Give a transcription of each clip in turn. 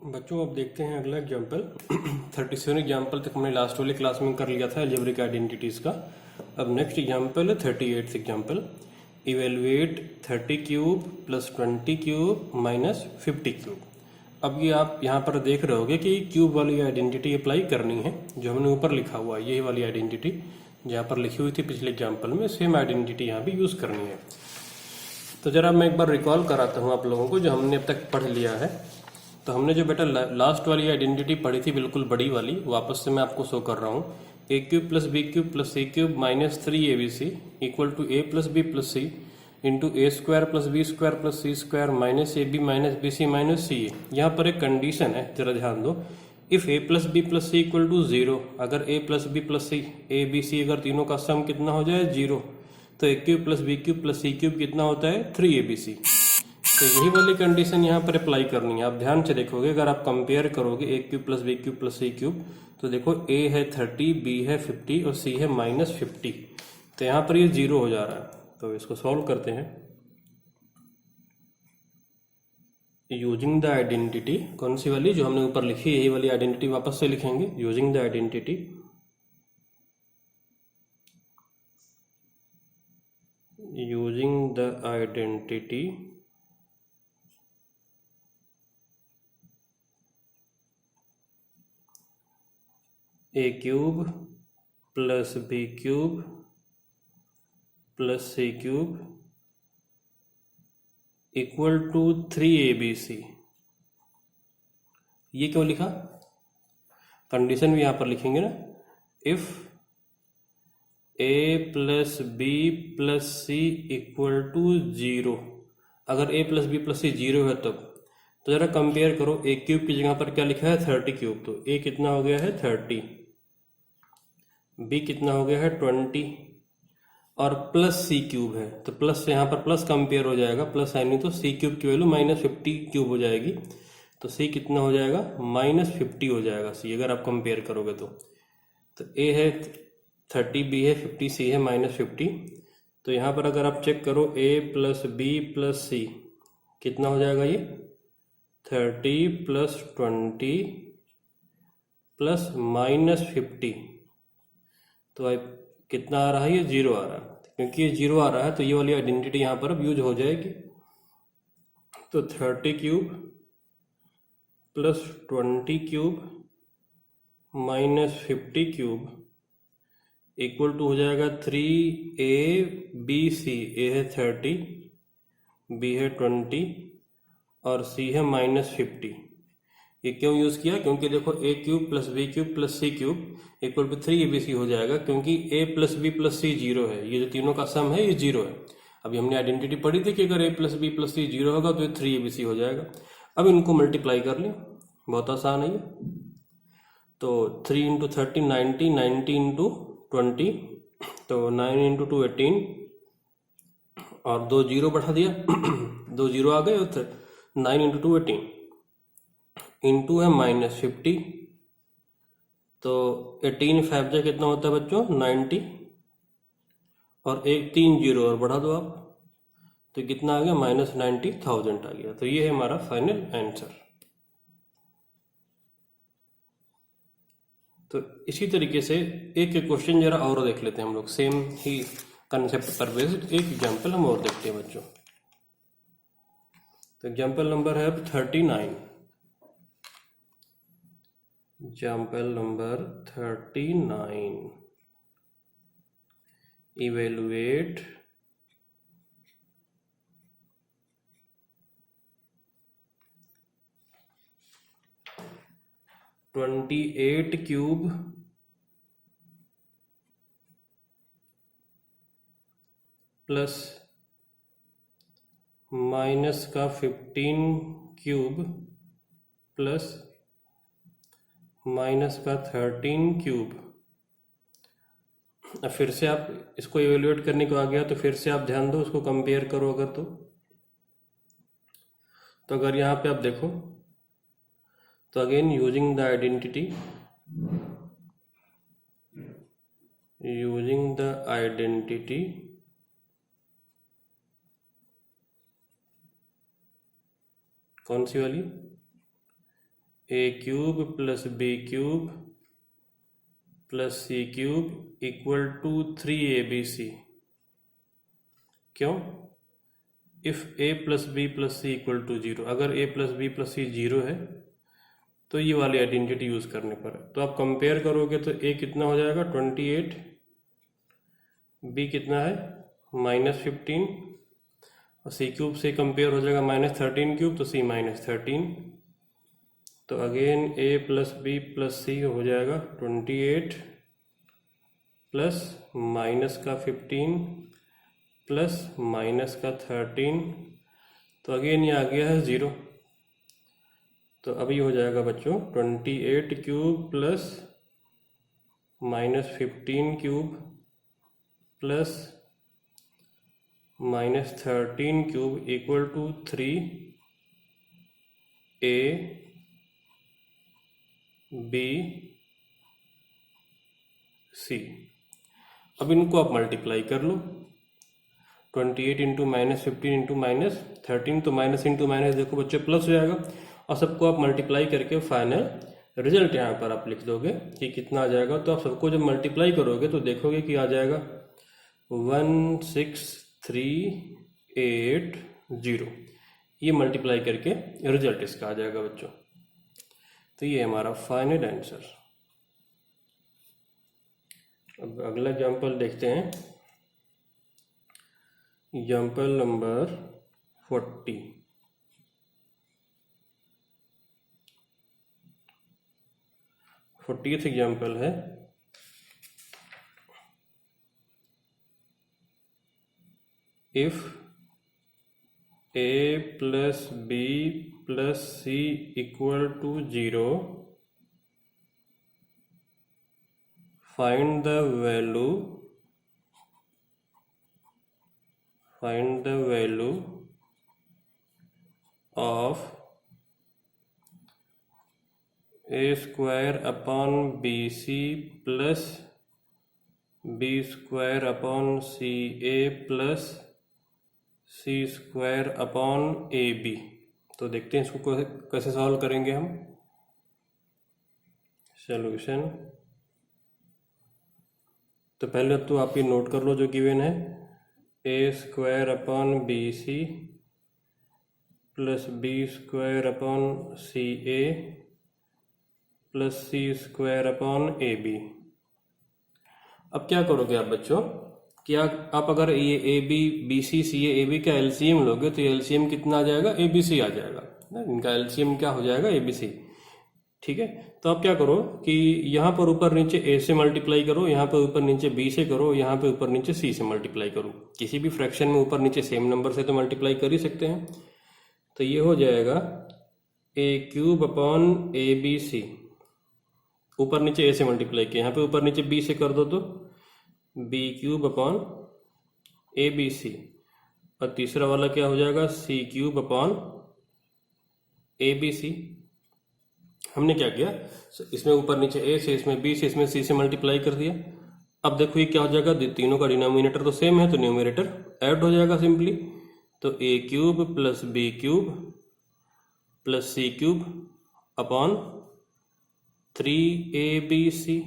बच्चों अब देखते हैं अगला एग्जाम्पल 37 एग्जाम्पल तक हमने लास्ट वाली क्लास में कर लिया था अलजेब्रिक आइडेंटिटीज़ का। अब नेक्स्ट एग्जाम्पल है 38th example. Evaluate 30 cube plus 20 cube minus 50 cube. अब ये आप यहाँ पर देख रहे होगे कि क्यूब वाली आइडेंटिटी अप्लाई करनी है, जो हमने ऊपर लिखा हुआ है यही वाली आइडेंटिटी जहाँ पर लिखी हुई थी पिछले एग्जाम्पल में, सेम आइडेंटिटी यहाँ भी यूज़ करनी है। तो जरा मैं एक बार रिकॉल कराता हूँ आप लोगों को जो हमने अब तक पढ़ लिया है। तो हमने जो बेटा लास्ट वाली आइडेंटिटी पढ़ी थी बिल्कुल बड़ी वाली, वापस से मैं आपको शो कर रहा हूँ। A cube plus B cube plus C cube minus 3abc equal to A plus B plus C into A square plus B square plus C square minus A B minus B C minus C A. यहाँ पर एक condition है, जरा ध्यान दो। If A plus B plus C equal to 0, अगर A plus B plus C A B C अगर तीनों का सम कितना हो जाए 0, तो A cube plus B cube plus C cube कितना होता है 3abc। तो यही वाली कंडीशन यहाँ पर अप्लाई करनी है। आप ध्यान से देखोगे, अगर आप कंपेयर करोगे A cube plus B cube plus C cube, तो देखो ए है 30, बी है 50 और सी है माइनस 50। तो यहाँ पर ये 0 हो जा रहा है। तो इसको सॉल्व करते हैं यूजिंग द आइडेंटिटी। कौन सी वाली जो हमने ऊपर लिखी, यही वाली आइडेंटिटी वापस से लिखेंगे। Using the identity A cube plus B cube plus C cube equal to 3abc। ये क्यों लिखा, कंडीशन भी यहाँ पर लिखेंगे ना। If A plus B plus C equal to 0, अगर A plus B plus C 0 है तब। तो जरा कंपेयर करो, ए क्यूब की जगह पर क्या लिखा है 30 क्यूब, तो ए कितना हो गया है 30, बी कितना हो गया है 20 और प्लस सी क्यूब है, तो प्लस से यहाँ पर प्लस कंपेयर हो जाएगा, प्लस है नहीं तो सी क्यूब की वैल्यू माइनस 50 क्यूब हो जाएगी। तो सी कितना हो जाएगा माइनस 50 हो जाएगा सी, अगर आप कंपेयर करोगे तो ए है 30, बी है 50, सी है माइनस 50। तो यहाँ पर अगर आप चेक करो ए प्लस बी प्लस सी कितना हो जाएगा, ये 30 प्लस 20 प्लस माइनस 50। तो कितना आ रहा है, ये 0 आ रहा है। क्योंकि ये 0 आ रहा है तो ये वाली आइडेंटिटी यहाँ पर अब यूज हो जाएगी। तो 30 cube plus 20 cube minus 50 cube equal to हो जाएगा 3abc। ए है 30, बी है 20 और सी है माइनस 50। ये क्यों यूज़ किया, क्योंकि देखो A cube plus B cube plus C cube equal to 3abc हो जाएगा, क्योंकि A plus B plus C 0 है। ये जो तीनों का सम है ये 0 है। अभी हमने आइडेंटिटी पढ़ी थी कि अगर A plus B plus C 0 होगा तो ये 3abc हो जाएगा। अब इनको मल्टीप्लाई कर लें, बहुत आसान है ये। तो 3 इंटू 30 90, 90 इंटू 20, तो 9 इंटू 2 18 और 2 0 बढ़ा दिया 2 0 आ गए। और 9 इंटू 2 18 इंटू है माइनस 50। तो 18 5 जा कितना होता है बच्चों 90, और एक 3 0 और बढ़ा दो आप, तो कितना आ गया माइनस 90,000 आ गया। तो ये है हमारा फाइनल आंसर। तो इसी तरीके से एक क्वेश्चन जरा और देख लेते हैं हम लोग, सेम ही कंसेप्ट पर बेस्ड एक एग्जाम्पल हम और देखते हैं बच्चों। तो एग्जाम्पल नंबर है अब 39। Example number 39, evaluate 28 cube plus minus का 15 क्यूब प्लस माइनस का 13 क्यूब। अब फिर से आप इसको इवेल्युएट करने को आ गया, तो फिर से आप ध्यान दो, उसको कंपेयर करो अगर तो अगर यहाँ पे आप देखो तो अगेन यूजिंग द आइडेंटिटी कौन सी वाली, A cube plus B cube plus C cube equal to 3abc। क्यों? If A plus B plus C equal to 0, अगर A plus B plus C 0 है तो ये वाली आइडेंटिटी यूज करने पर, तो आप कंपेयर करोगे तो ए कितना हो जाएगा 28, बी कितना है -15 और सी क्यूब से कंपेयर हो जाएगा -13 क्यूब, तो सी -13। तो अगेन ए प्लस बी प्लस सी हो जाएगा 28 प्लस माइनस का 15 प्लस माइनस का 13, तो अगेन ये आ गया है 0। तो अभी हो जाएगा बच्चों 28 cube plus -15 cube plus -13 cube equal to 3abc। अब इनको आप मल्टीप्लाई कर लो, 28 इंटू -15 इंटू -13, तो माइनस इंटू माइनस देखो बच्चे प्लस हो जाएगा, और सबको आप मल्टीप्लाई करके फाइनल रिजल्ट यहाँ पर आप लिख दोगे कि कितना आ जाएगा। तो आप सबको जब मल्टीप्लाई करोगे तो देखोगे कि आ जाएगा 16380, ये मल्टीप्लाई करके रिजल्ट इसका आ जाएगा बच्चों। तो ये हमारा फाइनल आंसर। अब अगला एग्जाम्पल देखते हैं, एग्जाम्पल नंबर 40। 40th एग्जाम्पल है, if a plus B plus C equal to 0, find the value of a square upon bc plus b square upon ca plus c square upon ab। तो देखते हैं इसको कैसे solve करेंगे हम। Solution, तो पहले तो आप ये नोट कर लो जो गिवन है, a square upon B C plus B square upon C A plus C square upon A B. अब क्या करोगे आप बच्चों, क्या आप अगर ये A B B C C A B का एलसीएम लोगे तो एलसीएम कितना आ जाएगा, ए बी सी आ जाएगा ना, इनका एलसीएम क्या हो जाएगा, ए बी सी। ठीक है, तो आप क्या करो कि यहाँ पर ऊपर नीचे ए से मल्टीप्लाई करो, यहाँ पर ऊपर नीचे बी से करो, यहाँ पे ऊपर नीचे सी से मल्टीप्लाई करो। किसी भी फ्रैक्शन में ऊपर नीचे सेम नंबर से तो मल्टीप्लाई कर ही सकते हैं। तो ये हो जाएगा A cube upon A B C, ऊपर नीचे ए से मल्टीप्लाई किया, यहाँ पे ऊपर नीचे बी से कर दो तो B cube upon A B C, और तीसरा वाला क्या हो जाएगा, C cube upon A B C. हमने क्या किया, इसमें ऊपर नीचे ए से, इसमें बी से, इसमें सी से मल्टीप्लाई कर दिया। अब देखो ये क्या हो जाएगा, तीनों का डिनोमिनेटर तो सेम है तो न्यूमरेटर ऐड हो जाएगा सिंपली। तो A cube plus B cube plus C cube upon 3abc।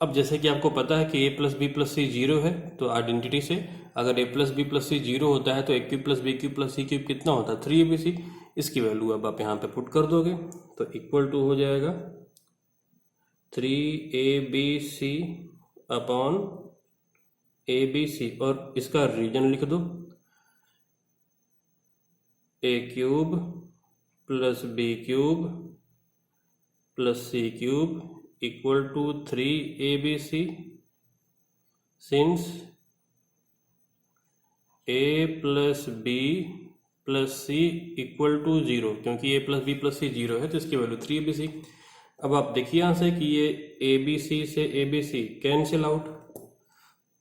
अब जैसे कि आपको पता है कि a plus B plus C 0 है, तो आइडेंटिटी से अगर a plus B plus C 0 होता है तो a cube plus B cube plus C cube कितना होता है, 3abc। इसकी वैल्यू अब आप यहाँ पे पुट कर दोगे तो इक्वल टू हो जाएगा 3abc अपॉन abc, और इसका रीजन लिख दो, a cube plus B cube plus C cube equal to 3abc, since a plus B plus C equal to 0, क्योंकि a plus B plus C 0 है तो इसकी वैल्यू 3abc। अब आप देखिए यहाँ से कि ये abc से abc कैंसिल आउट,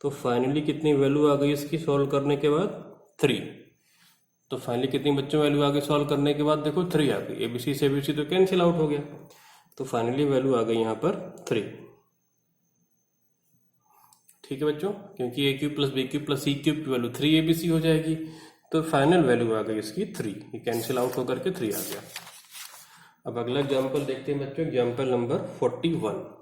तो फाइनली कितनी वैल्यू आ गई इसकी सॉल्व करने के बाद, 3। तो फाइनली कितनी बच्चों वैल्यू आ गई सॉल्व करने के बाद, देखो 3 आ गई, abc से abc तो कैंसिल आउट हो गया, तो फाइनली वैल्यू आ गई यहाँ पर 3। ठीक है बच्चों, क्योंकि A cube plus B cube plus C cube की वैल्यू 3abc हो जाएगी, तो फाइनल वैल्यू आ गई इसकी 3, ये कैंसिल आउट होकर के 3 आ गया। अब अगला एग्जाम्पल देखते हैं बच्चों, एग्जाम्पल नंबर 41।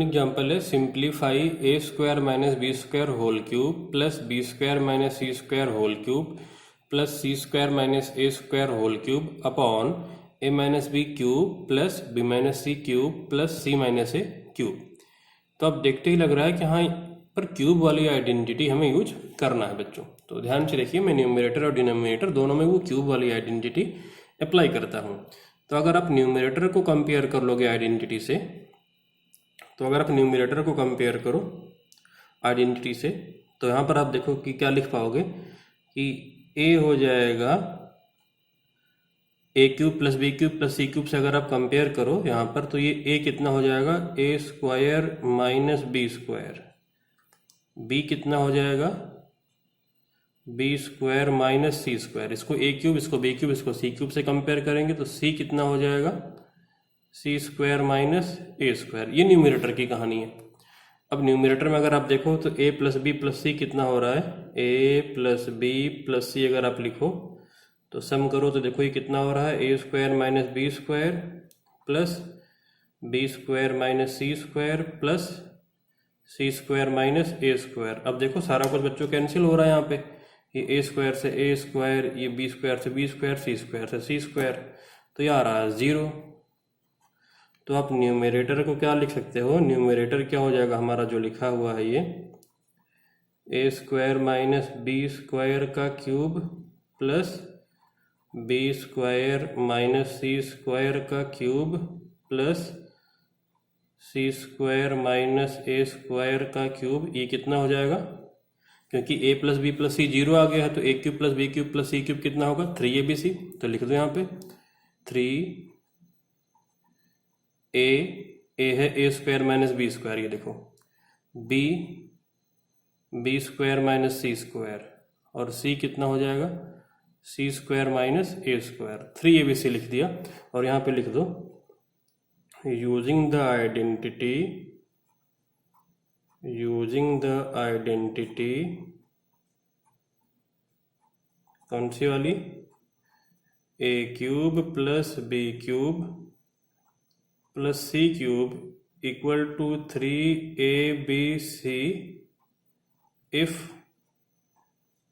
एग्जाम्पल है, simplify A square minus B square whole cube plus B square minus C square whole cube plus C square minus A square whole cube upon A minus B cube plus B minus C cube plus C minus A cube. तो अब देखते ही लग रहा है कि हाँ पर cube वाली आइडेंटिटी हमें यूज करना है बच्चों। तो ध्यान से देखिए, मैं न्यूमरेटर और डिनोमिनेटर दोनों में वो क्यूब वाली आइडेंटिटी अप्लाई करता हूँ। तो अगर आप न्यूमरेटर को कंपेयर कर लोगे आइडेंटिटी से, तो अगर आप न्यूमरेटर को कंपेयर करो आइडेंटिटी से, तो यहाँ पर आप देखो कि क्या लिख पाओगे कि ए हो जाएगा A cube plus B cube plus C cube से अगर आप कंपेयर करो यहाँ पर, तो ये ए कितना हो जाएगा, A square minus B square, B कितना हो जाएगा, B square minus C square. इसको ए क्यूब, इसको बी क्यूब, इसको सी क्यूब से कंपेयर करेंगे तो सी कितना हो जाएगा, सी स्क्वायर माइनस ए स्क्वायर। ये न्यूमरेटर की कहानी है। अब न्यूमरेटर में अगर आप देखो तो ए प्लस बी प्लस सी कितना हो रहा है, ए प्लस बी प्लस सी अगर आप लिखो तो सम करो तो देखो ये कितना हो रहा है, A square minus B square plus B square minus C square plus C square minus A square. अब देखो सारा कुछ बच्चों कैंसिल हो रहा है यहाँ पे, ये ए स्क्वायर से ए स्क्वायर, ये बी स्क्वायर से बी स्क्वायर, सी स्क्वायर से सी स्क्वायर, तो ये आ रहा है 0। तो आप न्यूमरेटर को क्या लिख सकते हो, न्यूमरेटर क्या हो जाएगा हमारा जो लिखा हुआ है ये, A square minus B square का cube plus B square minus C square का cube plus C square minus A square का क्यूब। ये कितना हो जाएगा, क्योंकि A plus B plus C 0 आ गया है, तो A cube plus B cube plus C cube कितना होगा, 3abc। तो लिख दो यहाँ पे 3 ए है A square minus B square, ये देखो B square minus C square, और सी कितना हो जाएगा, सी square minus A square. 3abc लिख दिया। और यहाँ पे लिख दो यूजिंग द आइडेंटिटी कौन सी वाली, A cube plus B cube plus C cube equal to 3abc if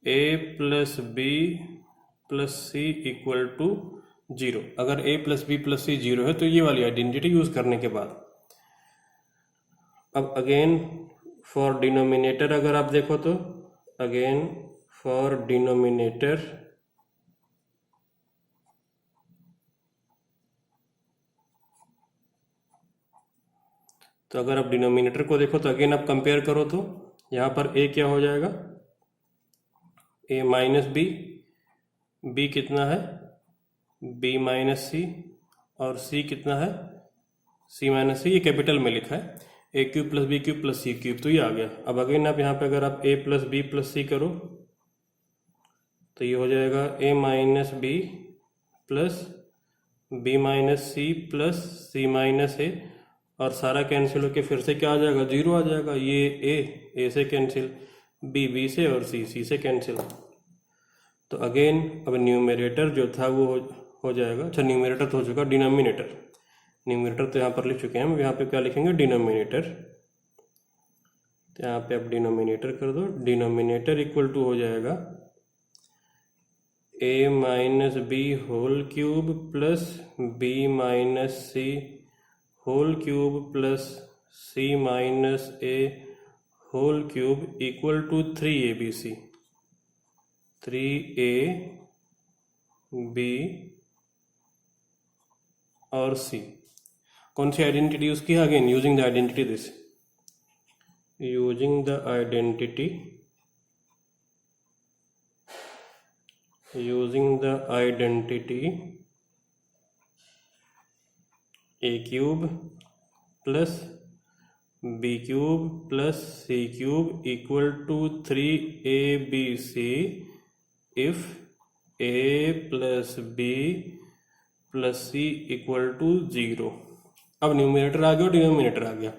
A plus B plus C equal to 0। अगर A plus B plus C 0 है तो ये वाली आइडेंटिटी यूज करने के बाद, अब अगेन फॉर डिनोमिनेटर अगर आप देखो तो, अगेन फॉर डिनोमिनेटर तो अगर आप डिनोमिनेटर को देखो तो अगेन आप कंपेयर करो तो यहाँ पर ए क्या हो जाएगा, ए माइनस बी, बी कितना है, बी माइनस सी, और सी कितना है, सी माइनस सी। ये कैपिटल में लिखा है, A cube plus B cube plus C cube, तो ये आ गया। अब अगेन आप यहाँ पे अगर आप A plus B plus C करो तो ये हो जाएगा A minus B plus B minus C plus C minus A, और सारा कैंसिल होके फिर से क्या आ जाएगा, 0 आ जाएगा। ये ए से कैंसिल, बी से, और सी से कैंसिल। तो अगेन अब न्यूमरेटर जो था वो हो जाएगा, अच्छा न्यूमरेटर तो हो चुका, न्यूमरेटर तो यहाँ पर लिख चुके हैं हम। यहाँ पे क्या लिखेंगे, डिनोमिनेटर। तो यहाँ पे आप डिनोमिनेटर कर दो, डिनोमिनेटर इक्वल टू हो जाएगा A minus B whole cube plus B minus C whole cube plus C minus A whole cube equal to 3abc, 3ab और सी। कौन सी आइडेंटिटी यूज की है, again using the identity this, using the identity A cube plus B cube plus C cube equal to 3abc if A plus B plus C equal to 0। अब numerator आ गया और denominator आ गया।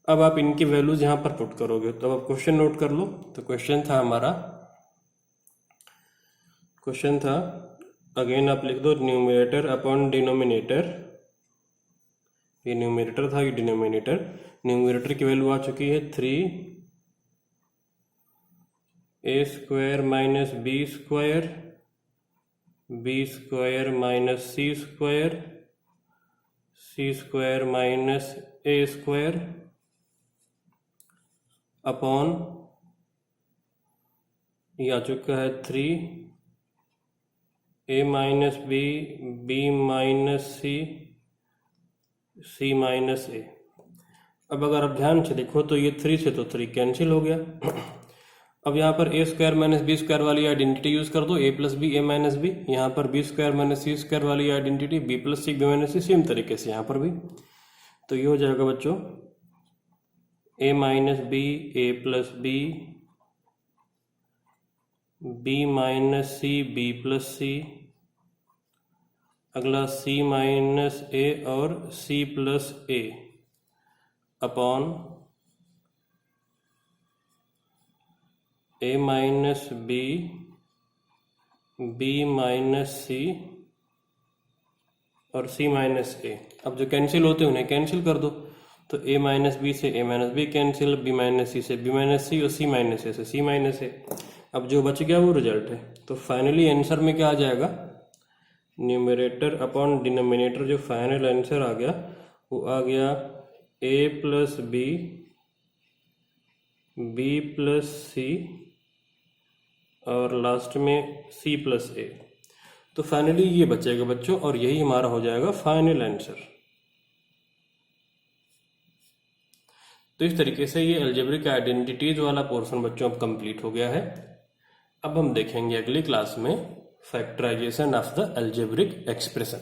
अब आप इनकी values यहाँ पर पुट करोगे। तो अब आप क्वेश्चन नोट कर लो। तो क्वेश्चन था हमारा क्वेश्चन था, अगेन आप लिख दो न्यूमरेटर अपॉन डिनोमिनेटर, ये न्यूमरेटर था, ये डिनोमिनेटर। न्यूमरेटर की वैल्यू आ चुकी है 3a² minus b² minus c² minus a² upon ये आ चुका है 3a minus b minus c minus a। अब अगर आप ध्यान से देखो तो ये 3 से तो 3 कैंसिल हो गया। अब यहाँ पर a² माइनस b² वाली आइडेंटिटी यूज कर दो, a plus B A minus B. यहाँ पर b² माइनस c² वाली identity b plus C B minus C, same तरीके से यहाँ पर भी। तो ये हो जाएगा बच्चों a minus B A plus B, b minus C B plus C, अगला c माइनस a और c plus a upon a minus B b minus C और c माइनस a। अब जो कैंसिल होते हैं उन्हें कैंसिल कर दो, तो a माइनस बी से a minus B cancel, b minus C से b माइनस सी और c माइनस a से c माइनस a। अब जो बच गया वो रिजल्ट है। तो फाइनली आंसर में क्या आ जाएगा, न्यूमरेटर अपॉन डिनोमिनेटर, जो फाइनल आंसर आ गया वो आ गया a plus B b plus C और लास्ट में c प्लस a। तो फाइनली ये बचेगा बच्चों, और यही हमारा हो जाएगा फाइनल आंसर। तो इस तरीके से ये अलजेब्रिक आइडेंटिटीज वाला पोर्शन बच्चों अब कंप्लीट हो गया है। अब हम देखेंगे अगली क्लास में factorisation of the algebraic expression.